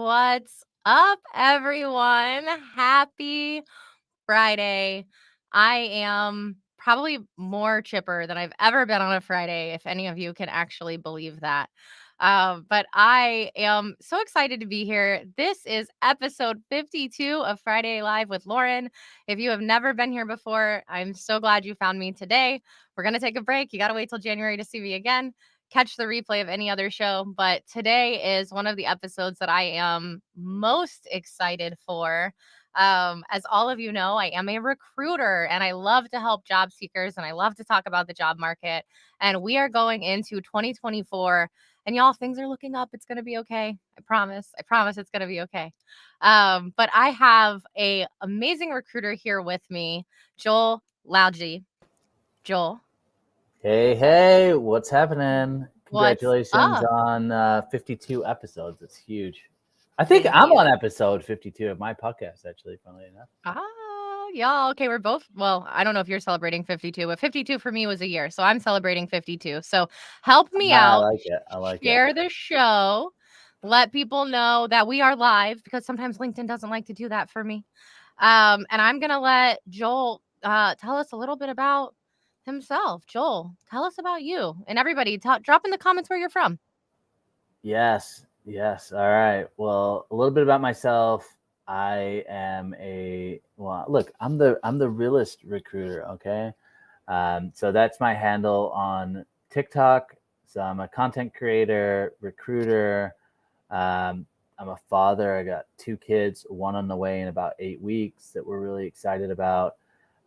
What's up, everyone? Happy Friday. I am probably more chipper than I've ever been on a Friday, if any of you can actually believe that. But I am so excited to be here. This is episode 52 of Friday Live with Lauren. If you have never been here before, I'm so glad you found me today. We're going to take a break. You got to wait till January to see me again. Catch the replay of any other show. But today is one of the episodes that I am most excited for. As all of you know, I am a recruiter and I love to help job seekers and I love to talk about the job market. And we are going into 2024. And y'all, things are looking up. It's going to be okay. I promise. I promise it's going to be okay. But I have a amazing recruiter here with me, Joel Lalgee. Joel. Hey, what's happening? What's Congratulations up? on 52 episodes. It's huge. I think Thank I'm you. on episode 52 of my podcast, actually, funnily enough. Y'all. Okay, we're both. Well, I don't know if you're celebrating 52, but 52 for me was a year. So I'm celebrating 52. So help me I out. like it. I like it. Share the show. Let people know that we are live because sometimes LinkedIn doesn't like to do that for me. And I'm going to let Joel tell us a little bit about himself. Joel, tell us about you and everybody. Drop in the comments where you're from. Yes. All right. Well, a little bit about myself. I am look, I'm the realist recruiter. Okay. So that's my handle on TikTok. So I'm a content creator, recruiter. I'm a father. I got 2 kids, one on the way in about 8 weeks that we're really excited about.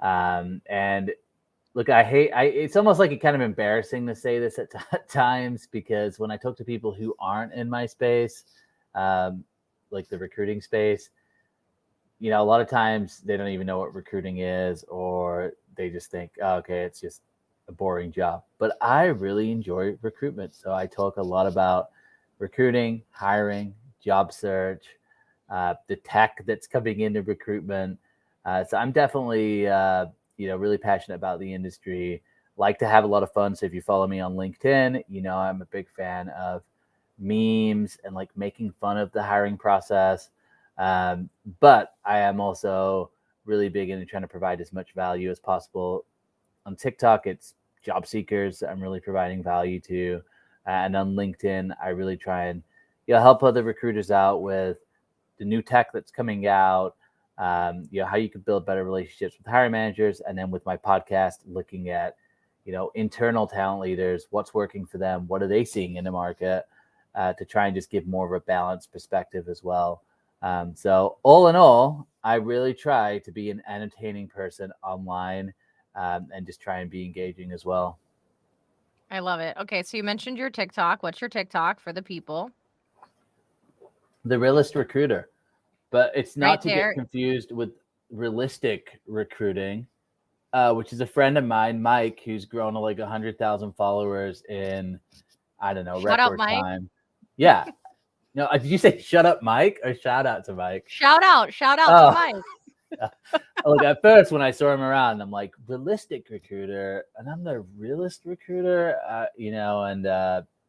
And look, it's almost like kind of embarrassing to say this at times because when I talk to people who aren't in my space, um, like the recruiting space, a lot of times they don't even know what recruiting is, or they just think, oh, okay, it's just a boring job. But I really enjoy recruitment. So I talk a lot about recruiting, hiring, job search, the tech that's coming into recruitment. So I'm definitely, really passionate about the industry. Like to have a lot of fun. So if you follow me on LinkedIn, I'm a big fan of memes and like making fun of the hiring process. But I am also really big into trying to provide as much value as possible. On TikTok, it's job seekers I'm really providing value to. And on LinkedIn, I really try and help other recruiters out with the new tech that's coming out, how you can build better relationships with hiring managers. And then with my podcast, looking at, internal talent leaders, what's working for them, what are they seeing in the market, to try and just give more of a balanced perspective as well. So all in all, I really try to be an entertaining person online, and just try and be engaging as well. I love it. Okay, so you mentioned your TikTok. What's your TikTok for the people? The realist recruiter, but it's Right not to get there. confused with realistic recruiting, which is a friend of mine, Mike, who's grown to like 100,000 followers in, I don't know, Shout out, record Mike. time. Yeah. No, did you say shut up, Mike, or shout out to Mike? Shout out to Oh, Mike. look, at first when I saw him around, I'm like, realistic recruiter, and I'm the realist recruiter,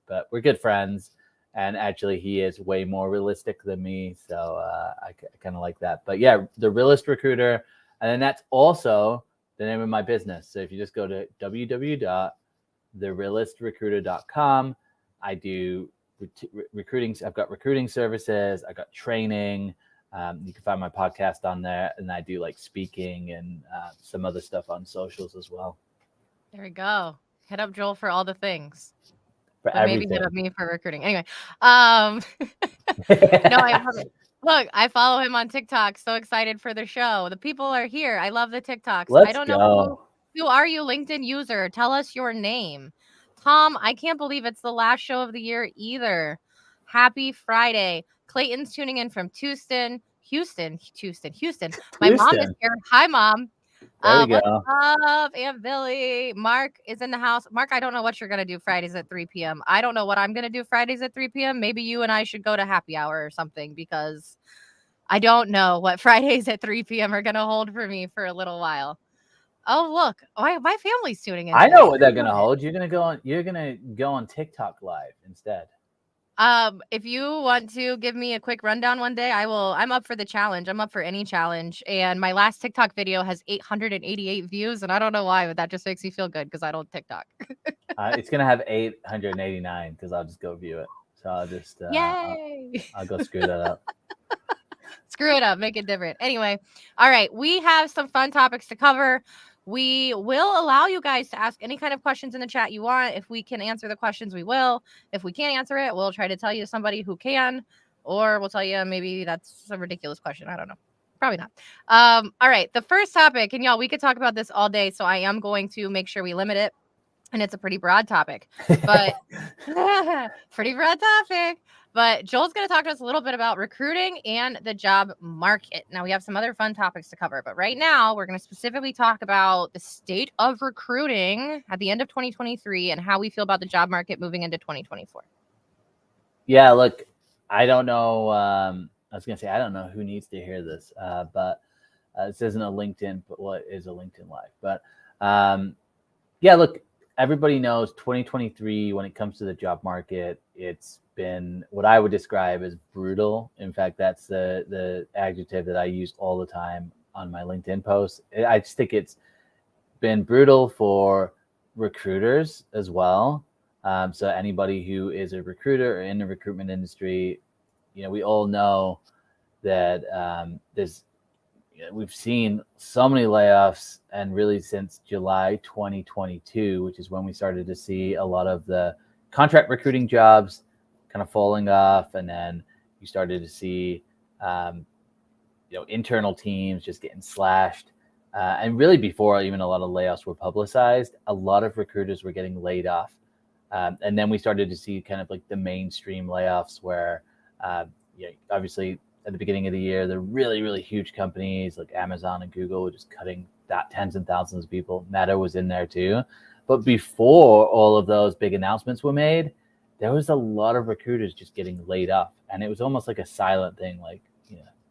but we're good friends. And actually, he is way more realistic than me. So I kind of like that. But yeah, the realist recruiter. And then that's also the name of my business. So if you just go to www.therealistrecruiter.com, I do recruiting. I've got recruiting services. I got training. You can find my podcast on there, and I do like speaking and some other stuff on socials as well. There we go. Hit up Joel for all the things, For but maybe hit everything. up me for recruiting. Anyway, um, no, I love it. Look, I follow him on TikTok. So excited for the show. The people are here. I love the TikToks. I Let's don't know go. who are you, LinkedIn user? Tell us your name. Tom, I can't believe it's the last show of the year either. Happy Friday. Clayton's tuning in from Houston. My mom is Houston. here. Hi, Mom. There we What's go. up, Aunt Billy? Mark is in the house. Mark, I don't know what you're gonna do Fridays at 3 p.m. I don't know what I'm gonna do Fridays at 3 p.m. Maybe you and I should go to happy hour or something because I don't know what Fridays at 3 p.m. are gonna hold for me for a little while. Oh, look, my family's tuning in I today. know what I they're love gonna it. hold. You're gonna go on TikTok live instead. If you want to give me a quick rundown one day, I will. I'm up for the challenge. I'm up for any challenge. And my last TikTok video has 888 views, and I don't know why, but that just makes me feel good because I don't TikTok. It's gonna have 889 because I'll just go view it. So I'll just Yay! I'll go screw that up. Screw it up, make it different. Anyway, all right, we have some fun topics to cover. We will allow you guys to ask any kind of questions in the chat you want. If we can answer the questions, we will. If we can't answer it, we'll try to tell you somebody who can, or we'll tell you maybe that's a ridiculous question. I don't know. Probably not. All right, the first topic, and y'all, we could talk about this all day, so I am going to make sure we limit it. And it's a pretty broad topic, but pretty broad topic. But Joel's going to talk to us a little bit about recruiting and the job market. Now, we have some other fun topics to cover, but right now we're going to specifically talk about the state of recruiting at the end of 2023 and how we feel about the job market moving into 2024. Yeah, look, I don't know. I was gonna say I don't know who needs to hear this, but this isn't a LinkedIn, but what is a LinkedIn Live? But yeah, look, everybody knows 2023 when it comes to the job market, it's been what I would describe as brutal. In fact, that's the adjective that I use all the time on my LinkedIn posts. I just think it's been brutal for recruiters as well. So anybody who is a recruiter or in the recruitment industry, we all know that we've seen so many layoffs, and really since July 2022, which is when we started to see a lot of the contract recruiting jobs kind of falling off, and then you started to see internal teams just getting slashed. And really before even a lot of layoffs were publicized, a lot of recruiters were getting laid off. And then we started to see kind of like the mainstream layoffs where, obviously at the beginning of the year, the really, really huge companies like Amazon and Google were just cutting tens and thousands of people. Meta was in there too. But before all of those big announcements were made, there was a lot of recruiters just getting laid off. And it was almost like a silent thing, like,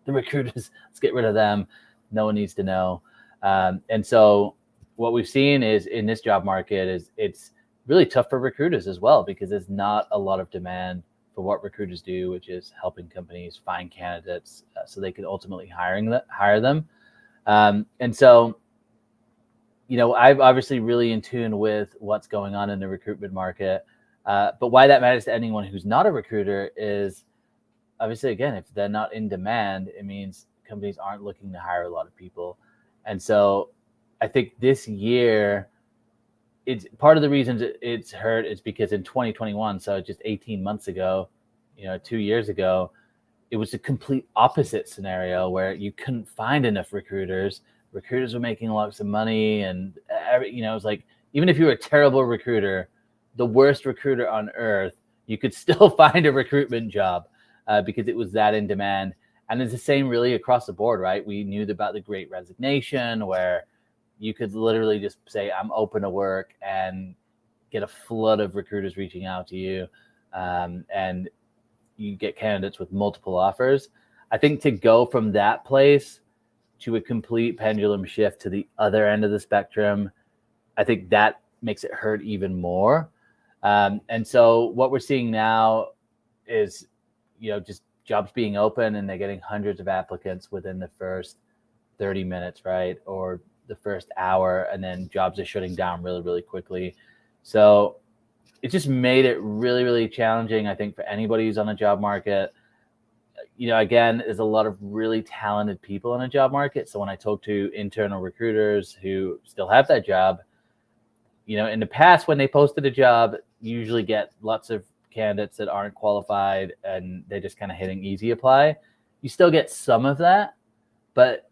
the recruiters, let's get rid of them. No one needs to know. And so what we've seen is in this job market is it's really tough for recruiters as well, because there's not a lot of demand for what recruiters do, which is helping companies find candidates so they can ultimately hire them. And so, I'm obviously really in tune with what's going on in the recruitment market. But why that matters to anyone who's not a recruiter is obviously, again, if they're not in demand, it means companies aren't looking to hire a lot of people. And so I think this year, it's part of the reasons it's hurt is because in 2021, so just 18 months ago, 2 years ago, it was a complete opposite scenario where you couldn't find enough recruiters. Recruiters were making lots of money, and it was like, even if you were a terrible recruiter, the worst recruiter on earth, you could still find a recruitment job because it was that in demand. And it's the same really across the board, right? We knew about the Great Resignation, where you could literally just say, I'm open to work, and get a flood of recruiters reaching out to you. And you get candidates with multiple offers. I think to go from that place to a complete pendulum shift to the other end of the spectrum, I think that makes it hurt even more. And so what we're seeing now is, just jobs being open, and they're getting hundreds of applicants within the first 30 minutes, right? Or the first hour, and then jobs are shutting down really, really quickly. So it just made it really, really challenging, I think, for anybody who's on a job market. Again, there's a lot of really talented people in a job market. So when I talk to internal recruiters who still have that job, in the past, when they posted a job, you usually get lots of candidates that aren't qualified, and they're just kind of hitting easy apply. You still get some of that, but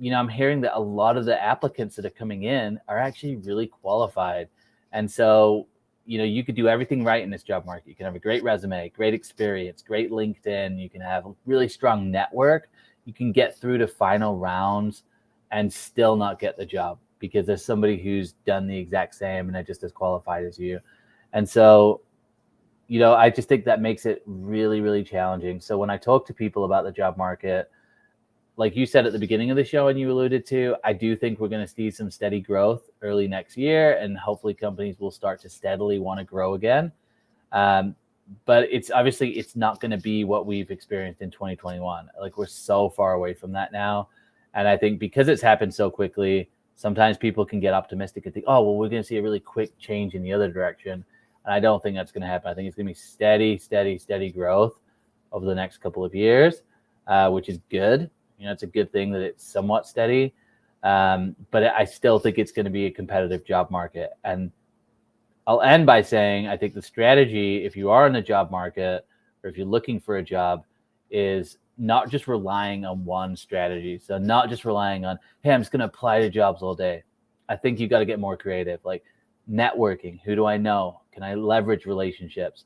I'm hearing that a lot of the applicants that are coming in are actually really qualified. And so, you could do everything right in this job market. You can have a great resume, great experience, great LinkedIn. You can have a really strong network. You can get through to final rounds and still not get the job because there's somebody who's done the exact same and they're just as qualified as you. And so, I just think that makes it really, really challenging. So when I talk to people about the job market, like you said at the beginning of the show and you alluded to, I do think we're going to see some steady growth early next year, and hopefully companies will start to steadily want to grow again. but it's obviously it's not going to be what we've experienced in 2021. Like we're so far away from that now. And I think because it's happened so quickly, sometimes people can get optimistic and think, oh, well, we're going to see a really quick change in the other direction. And I don't think that's going to happen. I think it's going to be steady growth over the next couple of years, which is good. It's a good thing that it's somewhat steady. But I still think it's going to be a competitive job market. And I'll end by saying I think the strategy, if you are in the job market or if you're looking for a job, is not just relying on one strategy. So not just relying on, hey, I'm just going to apply to jobs all day. I think you got to get more creative, like networking. Who do I know? Can I leverage relationships?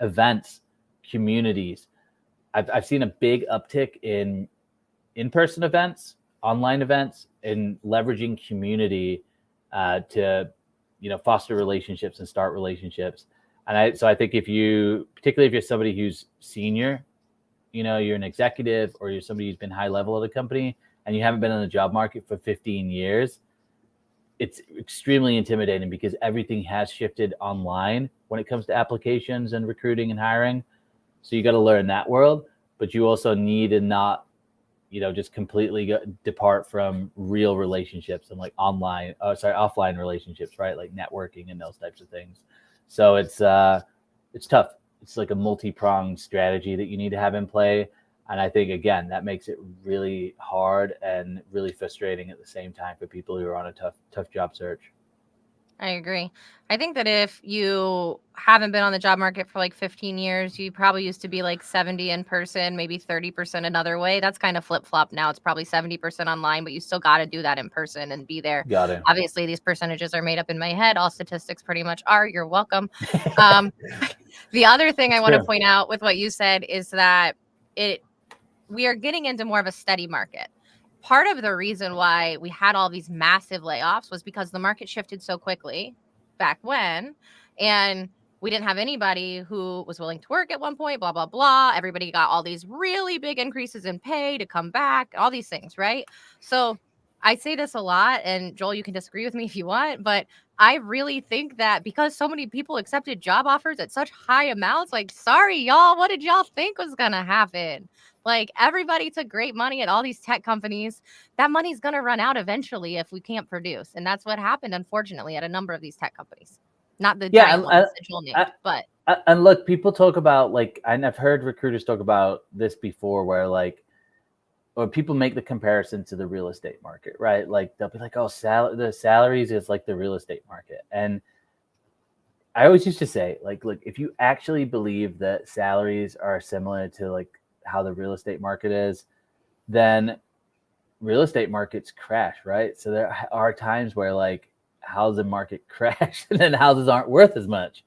Events, communities. I've seen a big uptick in in-person events, online events, in leveraging community to foster relationships and start relationships. And I think particularly if you're somebody who's senior, you're an executive or you're somebody who's been high level at a company and you haven't been in the job market for 15 years, it's extremely intimidating because everything has shifted online when it comes to applications and recruiting and hiring. So you got to learn that world, but you also need to not, just completely depart from real relationships and like offline relationships, right? Like networking and those types of things. So it's tough. It's like a multi-pronged strategy that you need to have in play. And I think, again, that makes it really hard and really frustrating at the same time for people who are on a tough job search. I agree. I think that if you haven't been on the job market for like 15 years, you probably used to be like 70 in person, maybe 30% another way. That's kind of flip-flop now. It's probably 70% online, but you still got to do that in person and be there. Got it. Obviously, these percentages are made up in my head. All statistics pretty much are. You're welcome. Um, the other thing I want to point out with what you said is that we are getting into more of a steady market. Part of the reason why we had all these massive layoffs was because the market shifted so quickly back when, and we didn't have anybody who was willing to work at one point, blah, blah, blah. Everybody got all these really big increases in pay to come back, all these things, right? So I say this a lot, and Joel, you can disagree with me if you want, but I really think that because so many people accepted job offers at such high amounts, like, sorry, y'all, what did y'all think was going to happen? Like, everybody took great money at all these tech companies. That money's going to run out eventually if we can't produce. And that's what happened, unfortunately, at a number of these tech companies. Not the giant ones that Joel named, but. And look, people talk about and I've heard recruiters talk about this before where or people make the comparison to the real estate market, right? Like they'll be like, oh, the salaries is like the real estate market. And I always used to say, like, look, if you actually believe that salaries are similar to like how the real estate market is, then real estate markets crash, right? So there are times where like housing market crash and then houses aren't worth as much.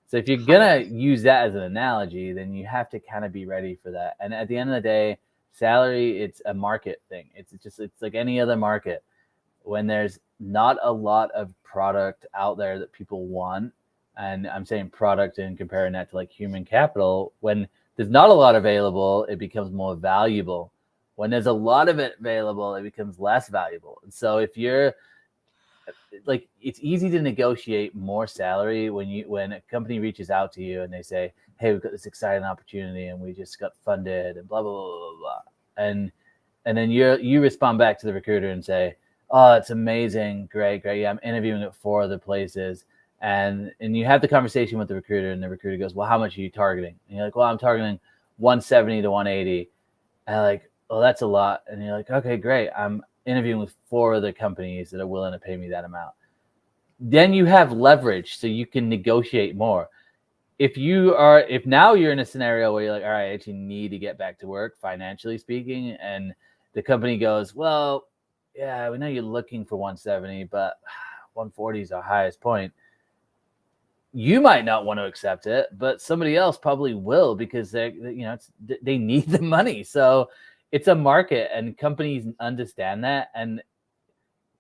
So if you're going to use that as an analogy, then you have to kind of be ready for that. And at the end of the day, salary, it's a market thing. It's like any other market. When there's not a lot of product out there that people want, and I'm saying product and comparing that to like human capital, when there's not a lot available, it becomes more valuable. When there's a lot of it available, it becomes less valuable. And so if you're like, it's easy to negotiate more salary when a company reaches out to you and they say, hey, we've got this exciting opportunity and we just got funded and blah, blah, blah, blah, blah. And then you respond back to the recruiter and say, oh, it's amazing. Great. Yeah, I'm interviewing at 4 other places. And you have the conversation with the recruiter and the recruiter goes, well, how much are you targeting? And you're like, well, I'm targeting 170 to 180. And I'm like, oh, that's a lot. And you're like, okay, great. I'm interviewing with 4 other companies that are willing to pay me that amount. Then you have leverage so you can negotiate more. If now you're in a scenario where you're like, all right, I actually need to get back to work, financially speaking, and the company goes, well, yeah, we know you're looking for 170, but 140 is our highest point. You might not want to accept it, but somebody else probably will because they need the money. So it's a market, and companies understand that. And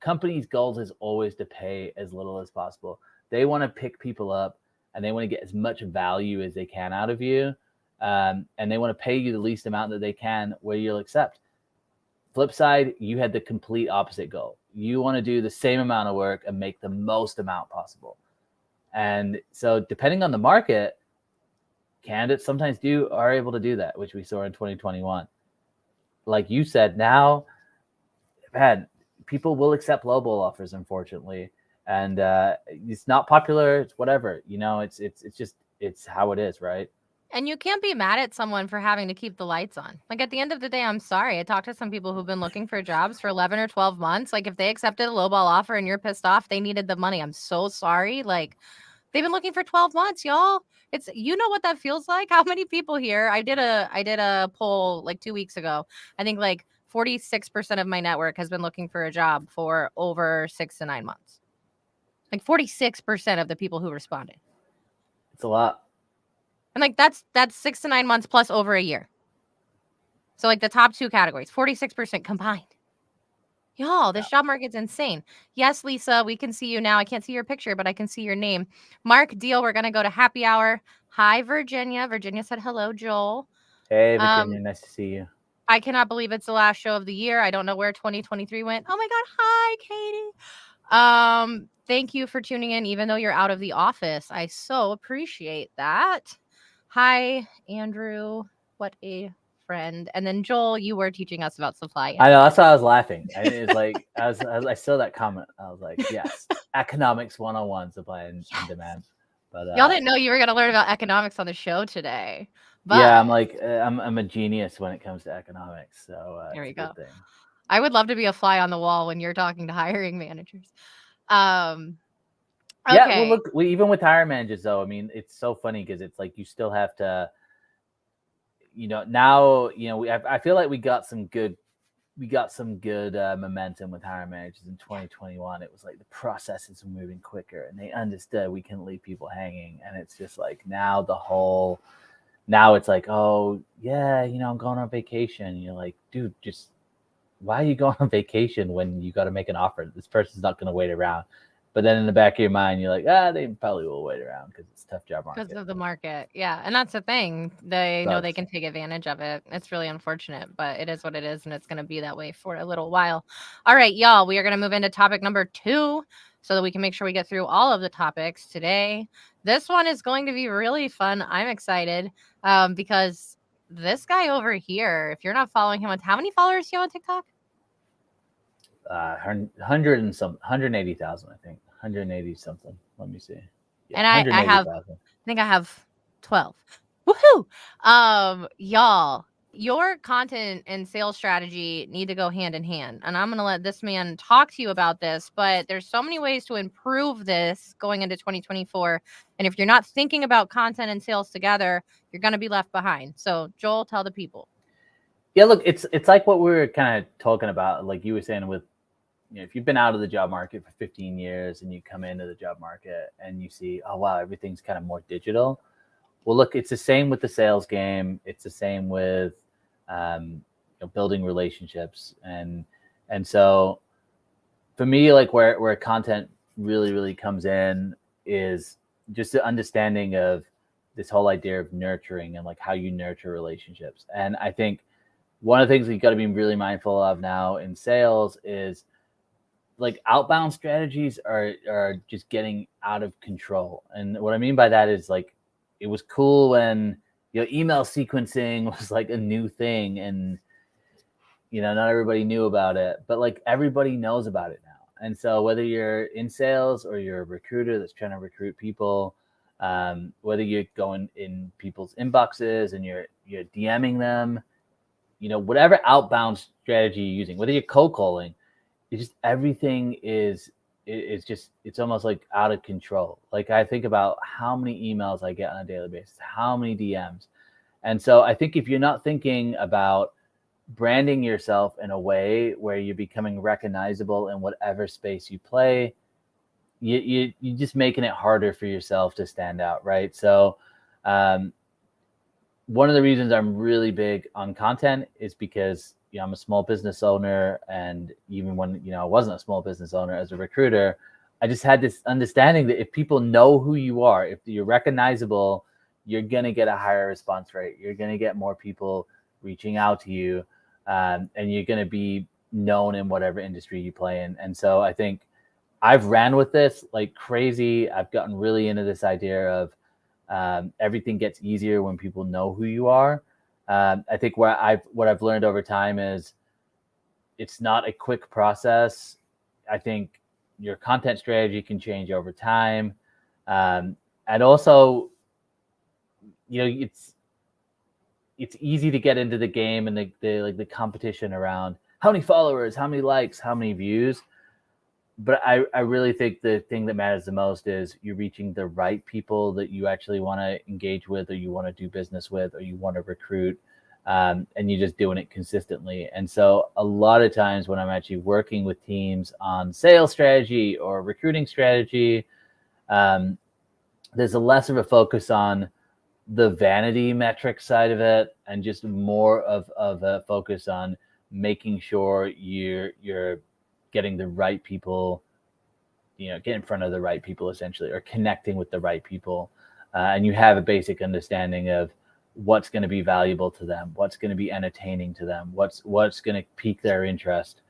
companies' goals is always to pay as little as possible. They want to pick people up, and they want to get as much value as they can out of you. And they want to pay you the least amount that they can where you'll accept. Flip side, you had the complete opposite goal. You want to do the same amount of work and make the most amount possible. And so depending on the market, candidates sometimes are able to do that, which we saw in 2021. Like you said, now, man, people will accept lowball offers, unfortunately, and it's not popular. It's whatever, It's just it's how it is, right? And you can't be mad at someone for having to keep the lights on. Like, at the end of the day, I'm sorry. I talked to some people who've been looking for jobs for 11 or 12 months. Like, if they accepted a lowball offer and you're pissed off, they needed the money. I'm so sorry. Like, they've been looking for 12 months, y'all. It's what that feels like. How many people here? I did a poll like 2 weeks ago. I think like 46% of my network has been looking for a job for over 6 to 9 months. Like 46% of the people who responded. It's a lot. And like that's 6 to 9 months plus over a year. So like the top two categories, 46% combined. Y'all, this job market's insane. Yes, Lisa, we can see you now. I can't see your picture, but I can see your name. Mark Deal, we're gonna go to happy hour. Hi, Virginia. Virginia said hello, Joel. Hey, Virginia, nice to see you. I cannot believe it's the last show of the year. I don't know where 2023 went. Oh my God. Hi, Katie. Thank you for tuning in, even though you're out of the office. I so appreciate that. Hi, Andrew. What a friend. And then Joel, you were teaching us about supply. I know, that's why I was laughing. It's like as I saw that comment, I was like, yes, economics 101, supply and demand. But y'all didn't know you were gonna learn about economics on the show today. But yeah, I'm like I'm a genius when it comes to economics. So there we it's a go. good thing. I would love to be a fly on the wall when you're talking to hiring managers. Okay. Yeah, well, look, even with hiring managers, though, I mean, it's so funny because it's like you still have to, now, I feel like we got some good momentum with hiring managers in 2021. It was like the processes were moving quicker, and they understood we couldn't leave people hanging. And it's just like now it's like, oh yeah, I'm going on vacation. And you're like, dude, just why are you going on vacation when you got to make an offer? This person's not going to wait around. But then in the back of your mind, you're like, they probably will wait around because it's a tough job market. Because of the market. Yeah. And that's the thing. They know they can take advantage of it. It's really unfortunate, but it is what it is. And it's going to be that way for a little while. All right, y'all, we are going to move into topic number 2 so that we can make sure we get through all of the topics today. This one is going to be really fun. I'm excited because this guy over here, if you're not following him, how many followers do you have on TikTok? 180,000, I think. 180 something. Let me see. Yeah, and I think I have 12. Woohoo! Y'all, your content and sales strategy need to go hand in hand. And I'm going to let this man talk to you about this, but there's so many ways to improve this going into 2024. And if you're not thinking about content and sales together, you're going to be left behind. So Joel, tell the people. Yeah, look, it's like what we were kind of talking about, like you were saying with, if you've been out of the job market for 15 years and you come into the job market and you see, oh, wow, everything's kind of more digital. Well, look, it's the same with the sales game. It's the same with building relationships. And so for me, like where content really, really comes in is just the understanding of this whole idea of nurturing and like how you nurture relationships. And I think one of the things that you got to be really mindful of now in sales is like outbound strategies are just getting out of control. And what I mean by that is like, it was cool when email sequencing was like a new thing and not everybody knew about it, but like everybody knows about it now. And so whether you're in sales or you're a recruiter that's trying to recruit people, whether you're going in people's inboxes and you're DMing them, whatever outbound strategy you're using, whether you're cold calling, it's just everything it's almost like out of control. Like I think about how many emails I get on a daily basis, how many DMs. And so I think if you're not thinking about branding yourself in a way where you're becoming recognizable in whatever space you play, you're just making it harder for yourself to stand out, right? So one of the reasons I'm really big on content is because I'm a small business owner, and even when I wasn't a small business owner as a recruiter, I just had this understanding that if people know who you are, if you're recognizable, you're gonna get a higher response rate. You're gonna get more people reaching out to you, and you're gonna be known in whatever industry you play in. And so I think I've ran with this like crazy. I've gotten really into this idea of Everything gets easier when people know who you are. I think what I've learned over time is it's not a quick process. I think your content strategy can change over time, and also, it's easy to get into the game and the competition around how many followers, how many likes, how many views. But I really think the thing that matters the most is you're reaching the right people that you actually want to engage with, or you want to do business with, or you want to recruit, and you're just doing it consistently. And so a lot of times when I'm actually working with teams on sales strategy or recruiting strategy, there's a less of a focus on the vanity metric side of it, and just more of a focus on making sure you're getting the right people, get in front of the right people essentially, or connecting with the right people, and you have a basic understanding of what's going to be valuable to them, what's going to be entertaining to them, what's going to pique their interest,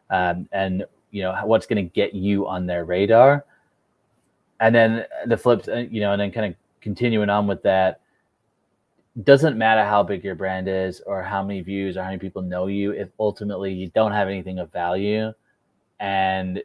and what's going to get you on their radar. And then the flips, and then kind of continuing on with that, doesn't matter how big your brand is or how many views or how many people know you, if ultimately you don't have anything of value, and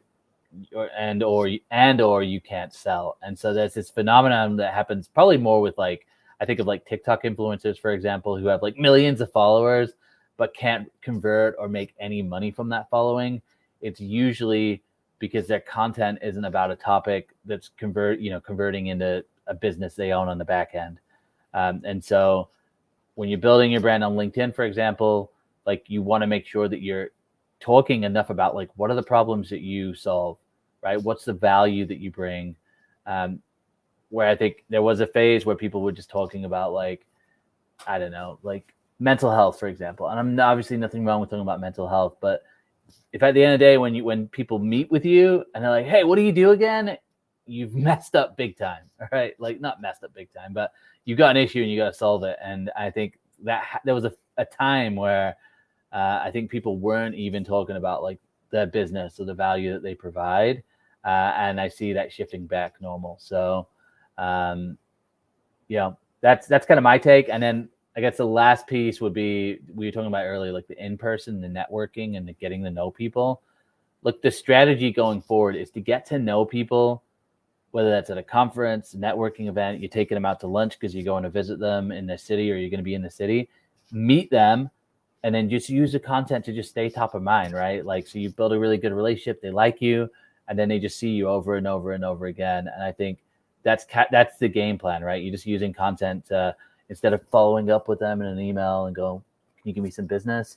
or you can't sell. And so there's this phenomenon that happens probably more with, like, I think of like TikTok influencers, for example, who have like millions of followers but can't convert or make any money from that following. It's usually because their content isn't about a topic that's converting into a business they own on the back end. And so when you're building your brand on LinkedIn, for example, like, you want to make sure that you're talking enough about, like, what are the problems that you solve, right? What's the value that you bring? Where I think there was a phase where people were just talking about, like, I don't know, like mental health, for example. And I'm obviously nothing wrong with talking about mental health, but if at the end of the day, when people meet with you and they're like, hey, what do you do again? You've messed up big time. All right. Like, not messed up big time, but you've got an issue and you got to solve it. And I think that there was a time where I think people weren't even talking about, like, the business or the value that they provide. And I see that shifting back normal. So, that's kind of my take. And then I guess the last piece would be, we were talking about earlier, like the in-person, the networking, and the getting to know people. Look, the strategy going forward is to get to know people, whether that's at a conference, networking event, you're taking them out to lunch because you're going to visit them in the city, or you're going to be in the city, meet them, and then just use the content to just stay top of mind, right? Like, so you build a really good relationship, they like you, and then they just see you over and over and over again. And I think that's the game plan, right? You're just using content to, instead of following up with them in an email and go, can you give me some business?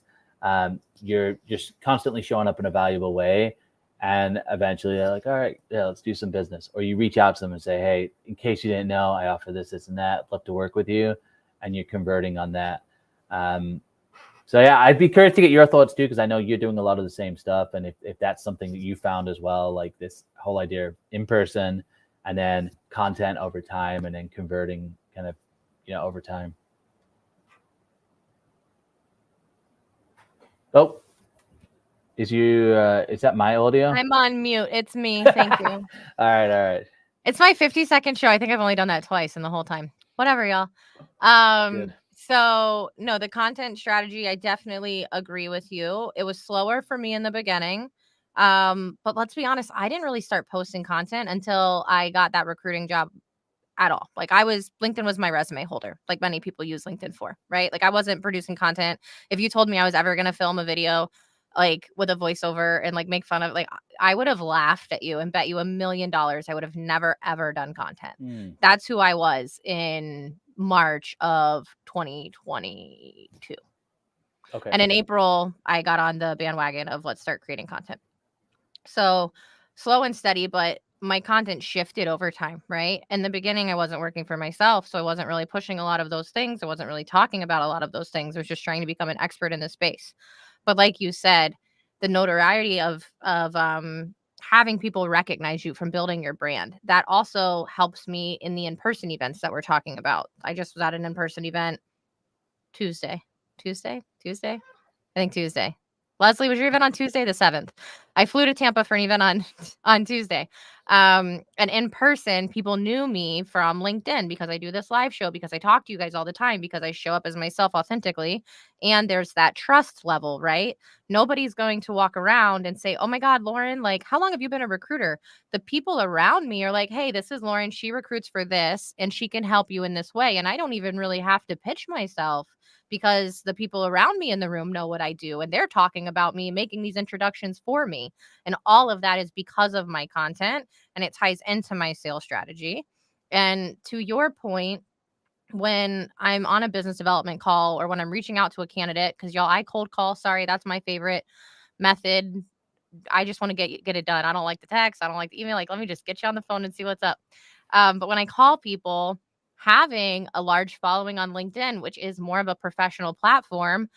You're just constantly showing up in a valuable way. And eventually they're like, all right, yeah, let's do some business. Or you reach out to them and say, hey, in case you didn't know, I offer this, and that. I'd love to work with you. And you're converting on that. So yeah, I'd be curious to get your thoughts too, because I know you're doing a lot of the same stuff. And if that's something that you found as well, like this whole idea of in person and then content over time, and then converting kind of, over time. Oh, is that my audio? I'm on mute. It's me. Thank you. All right. It's my 50-second show. I think I've only done that twice in the whole time. Whatever, y'all. Good. So no, the content strategy, I definitely agree with you. It was slower for me in the beginning. But let's be honest, I didn't really start posting content until I got that recruiting job at all. Like, LinkedIn was my resume holder, like many people use LinkedIn for, right? Like, I wasn't producing content. If you told me I was ever going to film a video, like, with a voiceover and like make fun of, like, I would have laughed at you and bet you $1 million I would have never, ever done content. That's who I was in March of 2022. Okay. And in April, I got on the bandwagon of let's start creating content. So slow and steady, but my content shifted over time, right? In the beginning, I wasn't working for myself, so I wasn't really pushing a lot of those things. I wasn't really talking about a lot of those things. I was just trying to become an expert in the space. But like you said, the notoriety of having people recognize you from building your brand, that also helps me in the in-person events that we're talking about. I just was at an in-person event Tuesday. I think Tuesday. Leslie, was your event on Tuesday the 7th? I flew to Tampa for an event on on Tuesday. And in person, people knew me from LinkedIn because I do this live show, because I talk to you guys all the time, because I show up as myself authentically. And there's that trust level, right? Nobody's going to walk around and say, "Oh my God, Lauren, like, how long have you been a recruiter?" The people around me are like, "Hey, this is Lauren. She recruits for this and she can help you in this way." And I don't even really have to pitch myself, because the people around me in the room know what I do and they're talking about me, making these introductions for me. And all of that is because of my content, and it ties into my sales strategy. And to your point, when I'm on a business development call or when I'm reaching out to a candidate, because y'all, I cold call. Sorry, that's my favorite method. I just want to get it done. I don't like the text. I don't like the email. Like, let me just get you on the phone and see what's up. But when I call people, having a large following on LinkedIn, which is more of a professional platform,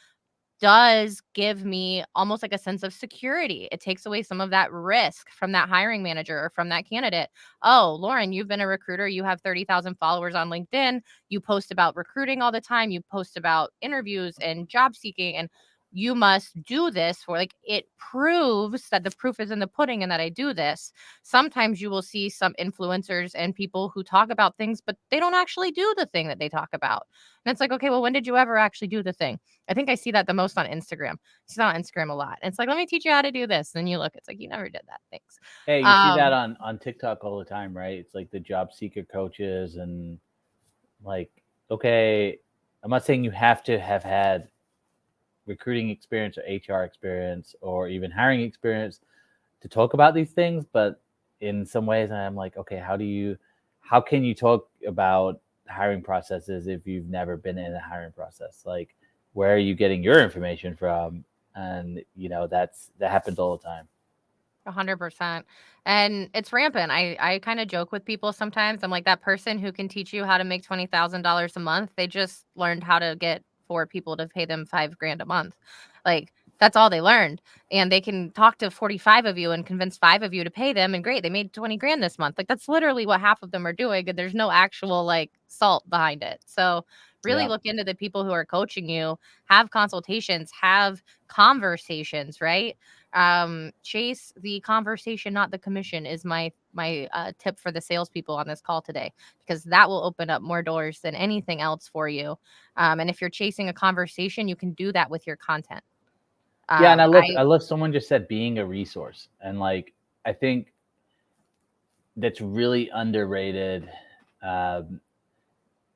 does give me almost like a sense of security. It takes away some of that risk from that hiring manager or from that candidate. "Oh, Lauren, you've been a recruiter. You have 30,000 followers on LinkedIn. You post about recruiting all the time. You post about interviews and job seeking, and you must do this for," like, it proves that the proof is in the pudding and that I do this. Sometimes you will see some influencers and people who talk about things, but they don't actually do the thing that they talk about. And it's like, okay, well, when did you ever actually do the thing? I think I see that the most on Instagram. I see that on Instagram a lot. And it's like, "Let me teach you how to do this." Then you look, it's like, "You never did that." Thanks. Hey, you see that Um, on TikTok all the time, right? It's like the job seeker coaches and like, okay, I'm not saying you have to have had recruiting experience or HR experience or even hiring experience to talk about these things, but in some ways I'm like, okay, how can you talk about hiring processes if you've never been in a hiring process? Like, where are you getting your information from? And that happens all the time. 100%. And it's rampant. I kind of joke with people sometimes. I'm like, that person who can teach you how to make $20,000 a month, they just learned how to get four people to pay them 5 grand a month. Like, that's all they learned. And they can talk to 45 of you and convince 5 of you to pay them. And great, they made 20 grand this month. Like, that's literally what half of them are doing. And there's no actual like salt behind it. So really Yeah. look into the people who are coaching you, have consultations, have conversations, right? Chase the conversation, not the commission, is my tip for the salespeople on this call today, because that will open up more doors than anything else for you. And if you're chasing a conversation, you can do that with your content. Yeah, and I love I I love someone just said being a resource. And like I think that's really underrated. Um,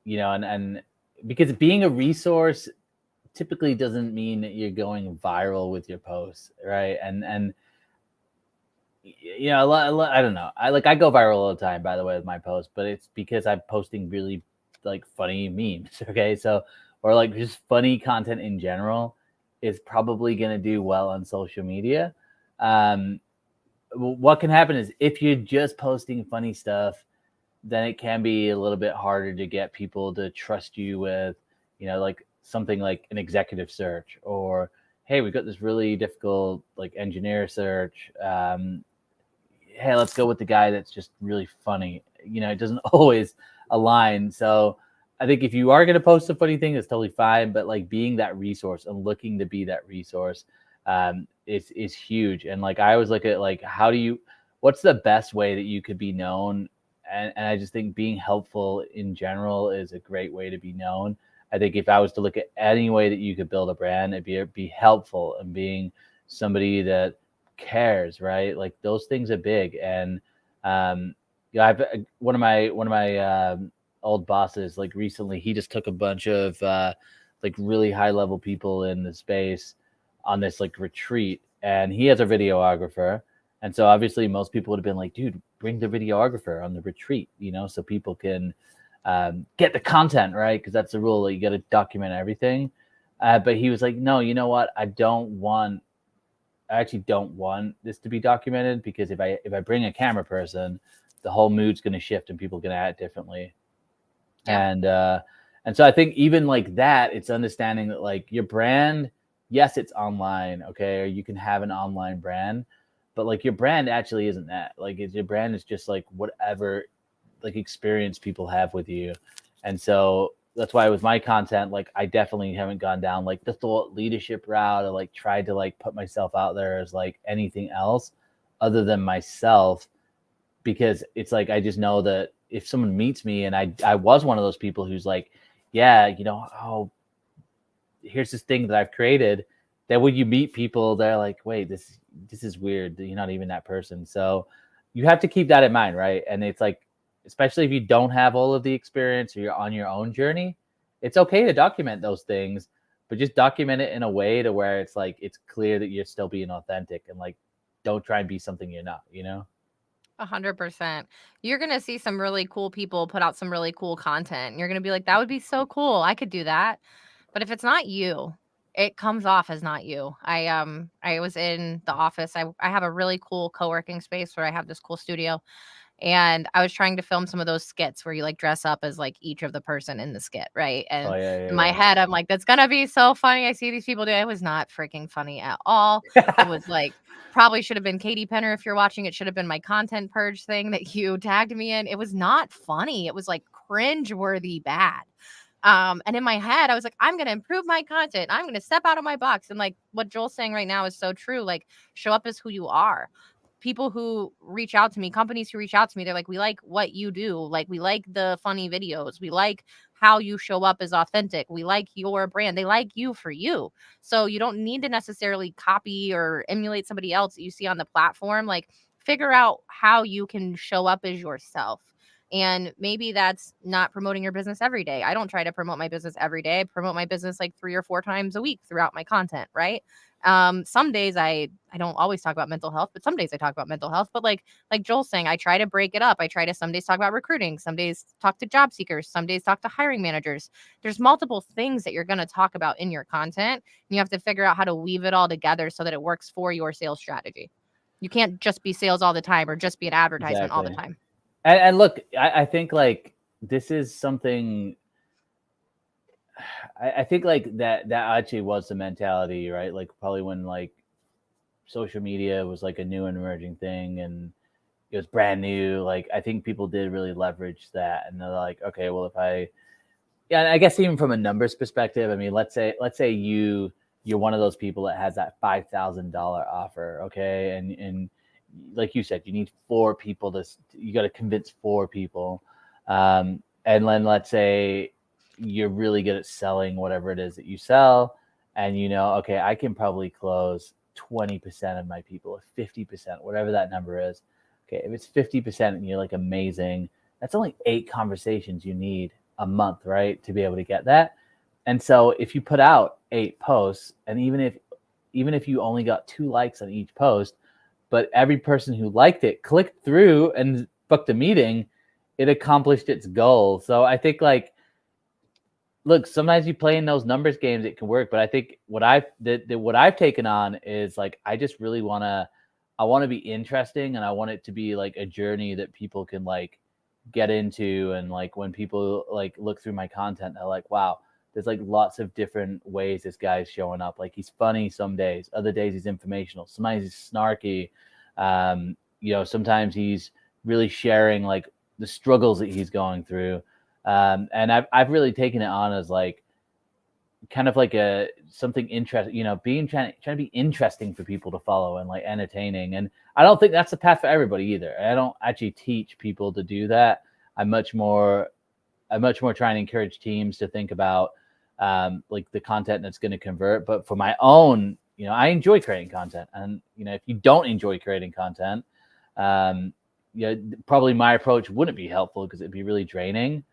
and because being a resource typically doesn't mean that you're going viral with your posts, right? And I don't know. I go viral all the time, by the way, with my posts, but it's because I'm posting really like funny memes. Okay, so or like just funny content in general is probably gonna do well on social media. Um, what can happen is if you're just posting funny stuff, then it can be a little bit harder to get people to trust you with, like something like an executive search or, hey, we got this really difficult like engineer search. Hey, let's go with the guy that's just really funny. It doesn't always align. So I think if you are going to post a funny thing, it's totally fine. But like being that resource and looking to be that resource is huge. And like I always look at like what's the best way that you could be known? And I just think being helpful in general is a great way to be known. I think if I was to look at any way that you could build a brand, it'd be helpful and being somebody that cares, right? Like those things are big. And I've one of my old bosses, like recently, he just took a bunch of like really high level people in the space on this like retreat, and he has a videographer. And so obviously most people would have been like, dude, bring the videographer on the retreat, so people can get the content, right? Because that's the rule that you got to document everything. But he was like, no, you know what? I actually don't want this to be documented because if I bring a camera person, the whole mood's going to shift and people are going to act differently. Yeah. And so I think even like that, it's understanding that like your brand, yes, it's online, okay, or you can have an online brand, but like your brand actually isn't that. Like your brand is just like whatever like experience people have with you. And so that's why with my content, like I definitely haven't gone down like the thought leadership route or like tried to like put myself out there as like anything else other than myself, because it's like I just know that if someone meets me and I was one of those people who's like, yeah, oh, here's this thing that I've created, that when you meet people, they're like, wait, this is weird. You're not even that person. So you have to keep that in mind, right? And it's like, especially if you don't have all of the experience or you're on your own journey, it's okay to document those things, but just document it in a way to where it's like it's clear that you're still being authentic, and like don't try and be something you're not, 100%. You're gonna see some really cool people put out some really cool content, and you're gonna be like, "That would be so cool. I could do that." But if it's not you, it comes off as not you. I was in the office. I have a really cool co-working space where I have this cool studio, and I was trying to film some of those skits where you like dress up as like each of the person in the skit, right? Oh And yeah, in my yeah, head, I'm like, that's gonna be so funny. I see these people do it. It was not freaking funny at all. It yeah. was like probably should have been Katie Penner if you're watching. It should have been my content purge thing that you tagged me in. It was not funny. It was like cringe worthy bad. And in my head, I was like, I'm gonna improve my content. I'm gonna step out of my box. And like what Joel's saying right now is so true. Like, show up as who you are. People who reach out to me, companies who reach out to me, they're like, we like what you do. Like, we like the funny videos. We like how you show up as authentic. We like your brand. They like you for you. So you don't need to necessarily copy or emulate somebody else that you see on the platform. Like, figure out how you can show up as yourself. And maybe that's not promoting your business every day. I don't try to promote my business every day. I promote my business like 3 or 4 times a week throughout my content, right? Some days I don't always talk about mental health, but some days I talk about mental health. But like Joel's saying, I try to break it up. I try to some days talk about recruiting, some days talk to job seekers, some days talk to hiring managers. There's multiple things that you're going to talk about in your content. And you have to figure out how to weave it all together so that it works for your sales strategy. You can't just be sales all the time or just be an advertisement all the Exactly. time. And look, I think like this is something. I think like that actually was the mentality, right? Like probably when like social media was like a new and emerging thing and it was brand new. Like I think people did really leverage that, and they're like, okay, well if I, yeah, and I guess even from a numbers perspective, I mean, let's say you're one of those people that has that $5,000 offer, okay, and like you said, you need 4 people you got to convince 4 people, and then let's say you're really good at selling whatever it is that you sell, and okay, I can probably close 20% of my people, or 50%, whatever that number is. Okay, if it's 50% and you're like amazing, that's only 8 conversations you need a month, right, to be able to get that. And so if you put out 8 posts, and even if you only got 2 likes on each post, but every person who liked it clicked through and booked a meeting, it accomplished its goal. So I think like, look, sometimes you play in those numbers games, it can work. But I think what I've taken on is like I just really I want to be interesting, and I want it to be like a journey that people can like get into. And like when people like look through my content, they're like, wow, there's like lots of different ways this guy's showing up. Like he's funny some days, other days he's informational, sometimes he's snarky. Sometimes he's really sharing like the struggles that he's going through. And I've really taken it on as like kind of like a something interesting, being trying to be interesting for people to follow and like entertaining. And I don't think that's the path for everybody either. I don't actually teach people to do that. I'm much more trying to encourage teams to think about like the content that's going to convert. But for my own, I enjoy creating content, and if you don't enjoy creating content, probably my approach wouldn't be helpful because it'd be really draining.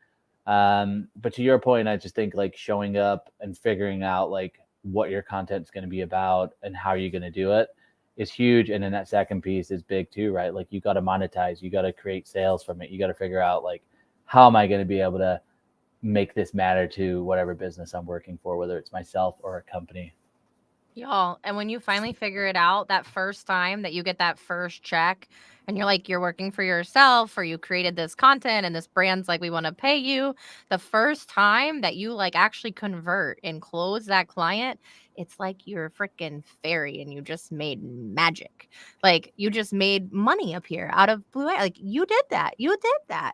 But to your point, I just think like showing up and figuring out like what your content's going to be about and how you're going to do it is huge. And then that second piece is big too, right? Like you got to monetize, you got to create sales from it. You got to figure out like, how am I going to be able to make this matter to whatever business I'm working for, whether it's myself or a company. Y'all, and when you finally figure it out, that first time that you get that first check and you're working for yourself or you created this content and this brand's like, we want to pay you. The first time that you like actually convert and close that client, it's like you're a freaking fairy and you just made magic. Like you just made money appear out of blue air. Like you did that. You did that.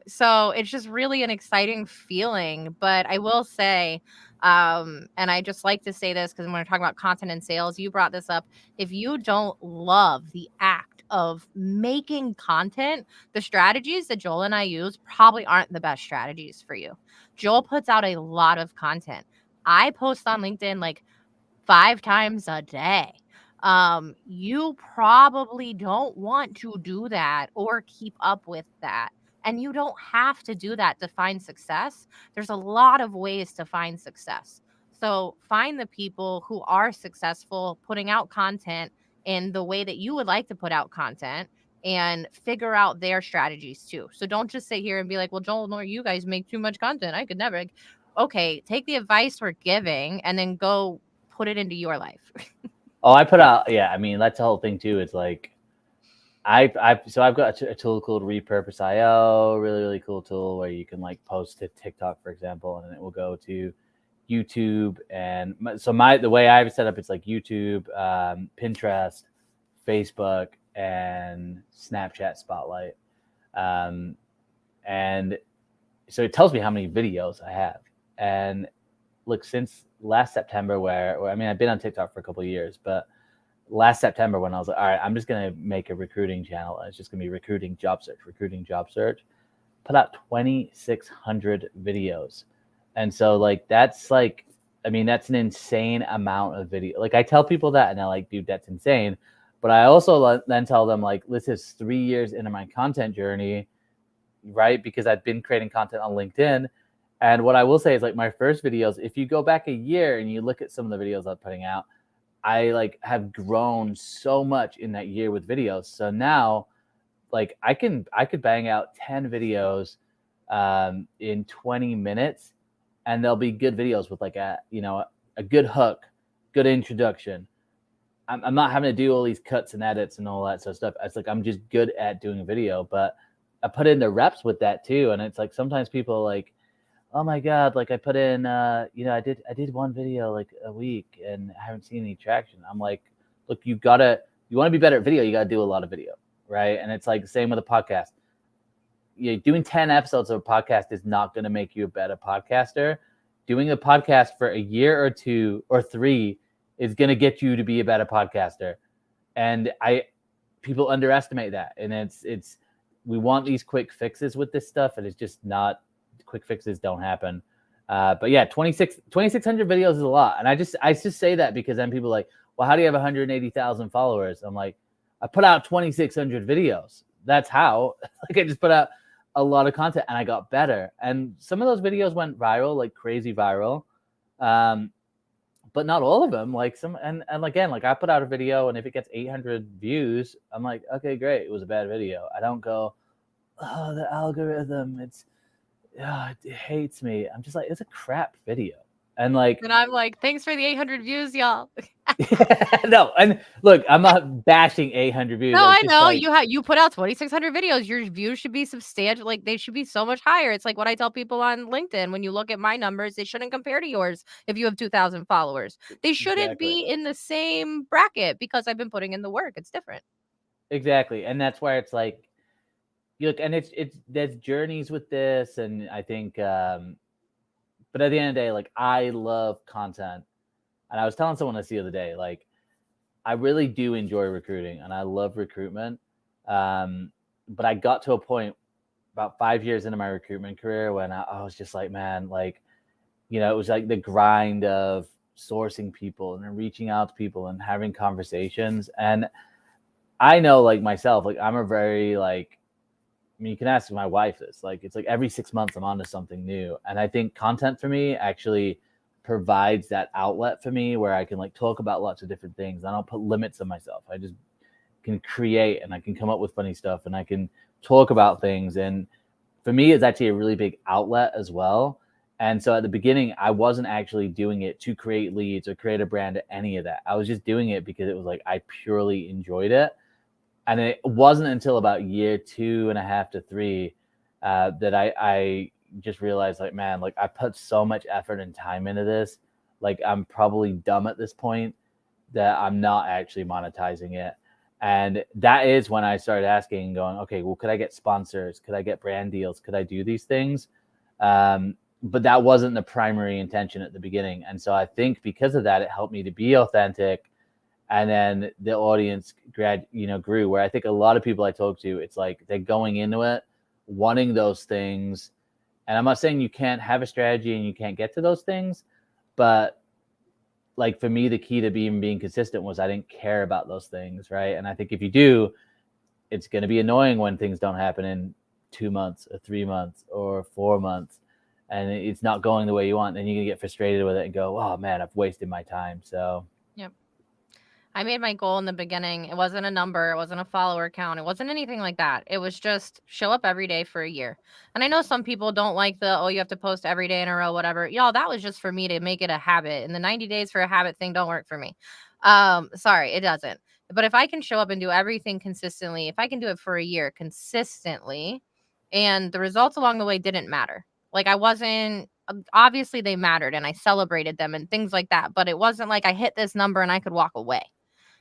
So it's just really an exciting feeling. But I will say, and I just like to say this because when we're talking about content and sales, you brought this up. If you don't love the act of making content, the strategies that Joel and I use probably aren't the best strategies for you. Joel puts out a lot of content. I post on LinkedIn like 5 times a day. You probably don't want to do that or keep up with that. And you don't have to do that to find success. There's a lot of ways to find success. So find the people who are successful putting out content in the way that you would like to put out content and figure out their strategies too. So don't just sit here and be like, well, Joel, no, you guys make too much content. I could never. Like, okay, take the advice we're giving and then go put it into your life. Oh, I put out, yeah, I mean, that's the whole thing too. It's like, I've got a tool called Repurpose.io, really cool tool where you can like post to TikTok, for example, and it will go to YouTube. And so the way I've set up, it's like YouTube, Pinterest, Facebook, and Snapchat Spotlight. And so it tells me how many videos I have. And look, since last September, where I mean, I've been on TikTok for a couple of years, but last September when I was like, all right, I'm just going to make a recruiting channel. And it's just going to be recruiting job search, put out 2,600 videos. And so like, that's like, I mean, that's an insane amount of video. Like I tell people that and they're like, dude, that's insane. But I also then tell them like, this is 3 years into my content journey, right? Because I've been creating content on LinkedIn. And what I will say is like my first videos, if you go back a year and you look at some of the videos I'm putting out, I like have grown so much in that year with videos. So now like I could bang out 10 videos in 20 minutes and they'll be good videos with like a good hook, good introduction. I'm not having to do all these cuts and edits and all that sort of stuff. It's like I'm just good at doing a video, but I put in the reps with that too. And it's like sometimes people are like, oh my God, like I put in, I did one video like a week and I haven't seen any traction. I'm like, look, you want to be better at video, you got to do a lot of video, right? And it's like the same with a podcast. Doing 10 episodes of a podcast is not going to make you a better podcaster. Doing a podcast for a year or 2 or 3 is going to get you to be a better podcaster. And people underestimate that. And it's, we want these quick fixes with this stuff. And it's just not, quick fixes don't happen. But yeah, 2,600 videos is a lot. And I just say that because then people are like, well, how do you have 180,000 followers? I'm like, I put out 2,600 videos. That's how. Like I just put out a lot of content and I got better. And some of those videos went viral, like crazy viral. But not all of them. Like and again, like I put out a video and if it gets 800 views, I'm like, okay, great. It was a bad video. I don't go, oh, the algorithm, it hates me. I'm just like, it's a crap video. And like, And I'm like, thanks for the 800 views, y'all. no, and look, I'm not bashing 800 views. No, I It's just know like, you put out 2,600 videos. Your views should be substantial. Like they should be so much higher. It's like what I tell people on LinkedIn. When you look at my numbers, they shouldn't compare to yours. If you have 2,000 followers, they shouldn't exactly, be in the same bracket because I've been putting in the work. It's different. exactly, and that's where it's like, you look, and it's there's journeys with this, and I think, but at the end of the day, like I love content, and I was telling someone this the other day, like I really do enjoy recruiting, and I love recruitment, but I got to a point about 5 years into my recruitment career when I was just like, man, like, it was like the grind of sourcing people and then reaching out to people and having conversations. And I know like myself, like I'm a very like, I mean, you can ask my wife this, like, it's like every 6 months I'm onto something new. And I think content for me actually provides that outlet for me where I can like talk about lots of different things. I don't put limits on myself. I just can create and I can come up with funny stuff and I can talk about things. And for me, it's actually a really big outlet as well. And so at the beginning, I wasn't actually doing it to create leads or create a brand or any of that. I was just doing it because it was like I purely enjoyed it. And it wasn't until about year 2.5 to 3 that I just realized, like, man, like I put so much effort and time into this. Like I'm probably dumb at this point that I'm not actually monetizing it. And that is when I started asking and going, okay, well, could I get sponsors? Could I get brand deals? Could I do these things? But that wasn't the primary intention at the beginning. And so I think because of that, it helped me to be authentic. And then the audience grew, where I think a lot of people I talk to, it's like they're going into it wanting those things. And I'm not saying you can't have a strategy and you can't get to those things, but like for me, the key to being consistent was I didn't care about those things, right? And I think if you do, it's going to be annoying when things don't happen in 2 months or 3 months or 4 months, and it's not going the way you want. Then you can get frustrated with it and go, "Oh man, I've wasted my time." So Yep. I made my goal in the beginning. It wasn't a number, it wasn't a follower count, it wasn't anything like that. It was just show up every day for a year. And I know some people don't like the, oh, you have to post every day in a row, whatever. Y'all, that was just for me to make it a habit. And the 90 days for a habit thing don't work for me. Sorry, it doesn't. But if I can show up and do everything consistently, if I can do it for a year consistently, and the results along the way didn't matter. Like I wasn't obviously they mattered and I celebrated them and things like that, but it wasn't like I hit this number and I could walk away.